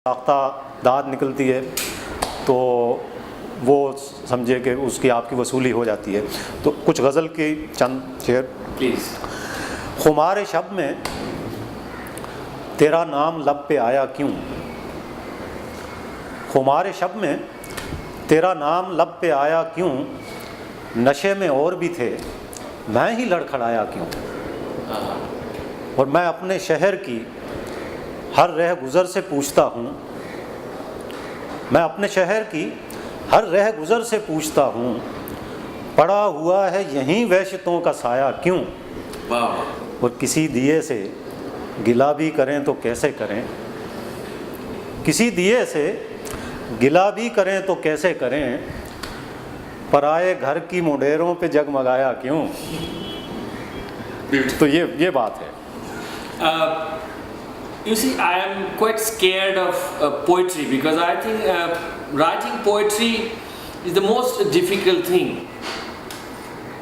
साख्ता दाद निकलती है तो वो समझे कि उसकी आपकी वसूली हो जाती है। तो कुछ गज़ल की चंद शेर प्लीज़। खुमार शब में तेरा नाम लब पे आया क्यों, खुमार शब में तेरा नाम लब पे आया क्यों, नशे में और भी थे मैं ही लड़खड़ाया क्यों। और मैं अपने शहर की हर रह गुज़र से पूछता हूँ, मैं अपने शहर की हर रह गुज़र से पूछता हूँ, पड़ा हुआ है यहीं वहशतों का साया क्यों। वाह। और किसी दिए से गिला भी करें तो कैसे करें, किसी दिए से गिला भी करें तो कैसे करें, पराए घर की मुंडेरों पे जगमगाया क्यों। तो ये बात है। You see, I am quite scared of poetry because I think writing poetry is the most difficult thing.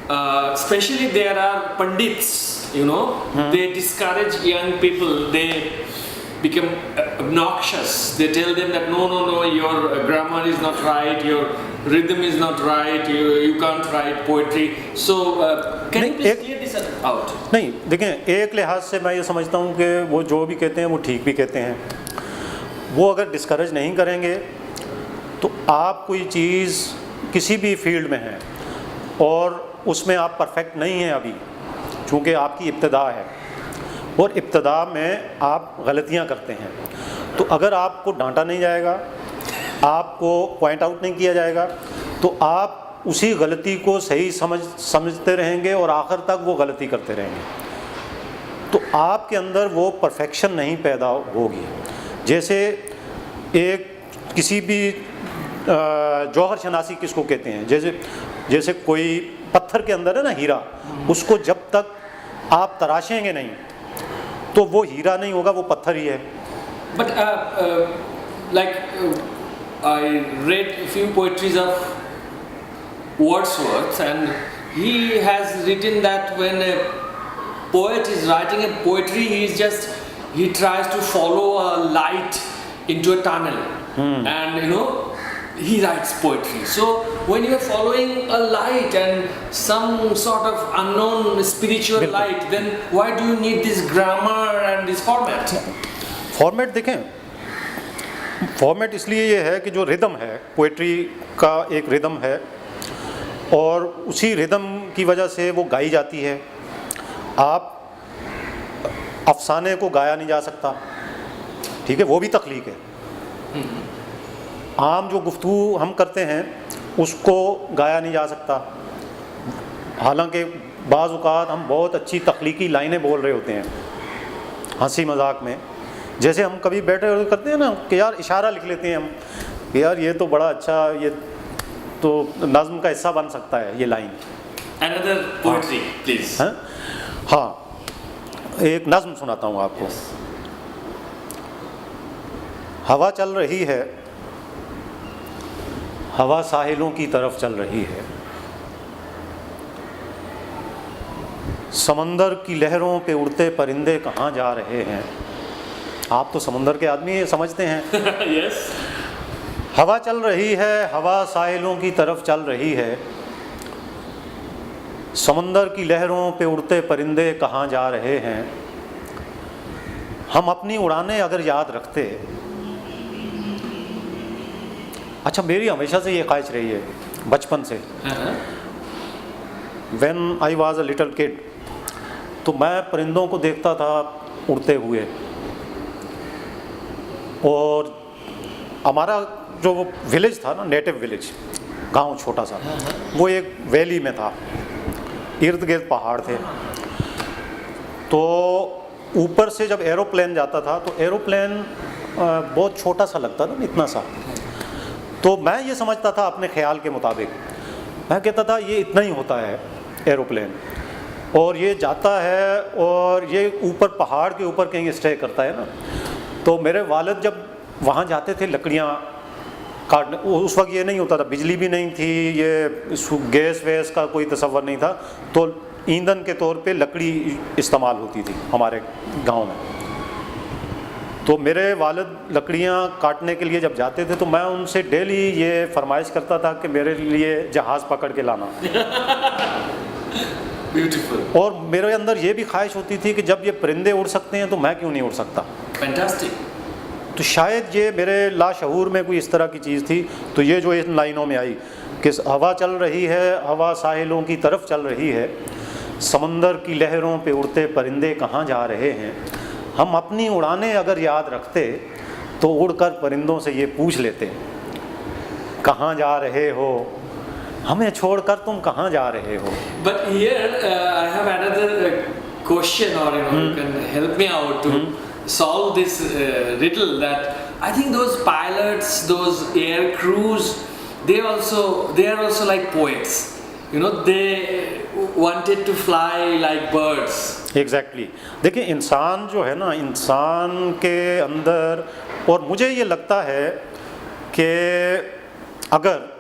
Especially there are pandits, you know, they discourage young people, they become obnoxious. They tell them that no, your grammar is not right, your rhythm is not right, you can't write poetry. So can you please clear this out? नहीं देखें, एक लिहाज से मैं ये समझता हूँ कि वो जो भी कहते हैं वो ठीक भी कहते हैं। वो अगर डिस्करेज नहीं करेंगे तो आप कोई चीज़ किसी भी फील्ड में हैं और उसमें आप परफेक्ट नहीं हैं अभी, चूँकि आपकी इब्तिदा है और इब्तिदा में आप गलतियाँ करते हैं, तो अगर आपको डांटा नहीं जाएगा, आपको पॉइंट आउट नहीं किया जाएगा, तो आप उसी गलती को सही समझते रहेंगे और आखिर तक वो गलती करते रहेंगे, तो आपके अंदर वो परफेक्शन नहीं पैदा होगी। जैसे एक किसी भी जौहर शनासी किसको कहते हैं, जैसे कोई पत्थर के अंदर है ना हीरा, उसको जब तक आप तराशेंगे नहीं तो वो हीरा नहीं होगा, वो पत्थर ही है। But I read a few poetries of Wordsworth, and he has written that when a poet is writing a poetry, he tries to follow a light into a tunnel, and he writes poetry. So when you are following a light and some sort of unknown spiritual light, then why do you need this grammar and this format? Format देखें, format इसलिए ये है कि जो rhythm है, poetry का एक rhythm है और उसी रिदम की वजह से वो गाई जाती है। आप अफसाने को गाया नहीं जा सकता, ठीक है, वो भी तख्लीक है। आम जो गुफ्तगू हम करते हैं उसको गाया नहीं जा सकता, हालांकि बाज़ औक़ात हम बहुत अच्छी तख्लीकी लाइनें बोल रहे होते हैं हंसी मजाक में। जैसे हम कभी बैठे करते हैं ना कि यार इशारा लिख लेते हैं हम कि यार ये तो बड़ा अच्छा, ये तो नज़्म का हिस्सा बन सकता है ये लाइन। Another poetry, please. हाँ, एक नज़्म सुनाता हूँ आपको। हवा चल रही है, हवा साहिलों की तरफ चल रही है, समंदर की लहरों पे उड़ते परिंदे कहाँ जा रहे हैं। आप तो समंदर के आदमी समझते हैं। Yes. हवा चल रही है, हवा साहिलों की तरफ चल रही है, समंदर की लहरों पे उड़ते परिंदे कहाँ जा रहे हैं। हम अपनी उड़ानें अगर याद रखते, अच्छा मेरी हमेशा से ये ख्वाहिश रही है बचपन से। When I was a little kid, तो मैं परिंदों को देखता था उड़ते हुए, और हमारा जो विलेज था ना, नेटिव विलेज, गांव छोटा सा, वो एक वैली में था, इर्द गिर्द पहाड़ थे। तो ऊपर से जब एरोप्लेन जाता था तो एरोप्लेन बहुत छोटा सा लगता था, इतना सा। तो मैं ये समझता था अपने ख्याल के मुताबिक, मैं कहता था ये इतना ही होता है एरोप्लेन, और ये जाता है और ये ऊपर पहाड़ के ऊपर कहीं स्टे करता है ना। तो मेरे वालिद जब वहाँ जाते थे लकड़ियाँ काटने, उस वक्त ये नहीं होता था, बिजली भी नहीं थी, ये गैस वैस का कोई तसव्वुर नहीं था, तो ईंधन के तौर पे लकड़ी इस्तेमाल होती थी हमारे गांव में। तो मेरे वालिद लकड़ियाँ काटने के लिए जब जाते थे तो मैं उनसे डेली ये फरमाइश करता था कि मेरे लिए जहाज़ पकड़ के लाना। Beautiful. और मेरे अंदर ये भी ख्वाहिश होती थी कि जब ये परिंदे उड़ सकते हैं तो मैं क्यों नहीं उड़ सकता। Fantastic. तो शायद ये मेरे लाशऊर में कोई इस तरह की चीज़ थी। तो ये जो इन लाइनों में आई कि हवा चल रही है, हवा साहिलों की तरफ चल रही है, समंदर की लहरों पे उड़ते परिंदे कहाँ जा रहे हैं। हम अपनी उड़ानें अगर याद रखते तो उड़कर परिंदों से ये पूछ लेते कहाँ जा रहे हो, हमें छोड़कर तुम कहाँ जा रहे हो। But here I have another question, or you can help me out to solve this riddle. That I think those pilots, those air crews, they are also like poets. They wanted to fly like birds. Exactly देखिए, इंसान जो है ना, इंसान के अंदर, और मुझे ये लगता है कि अगर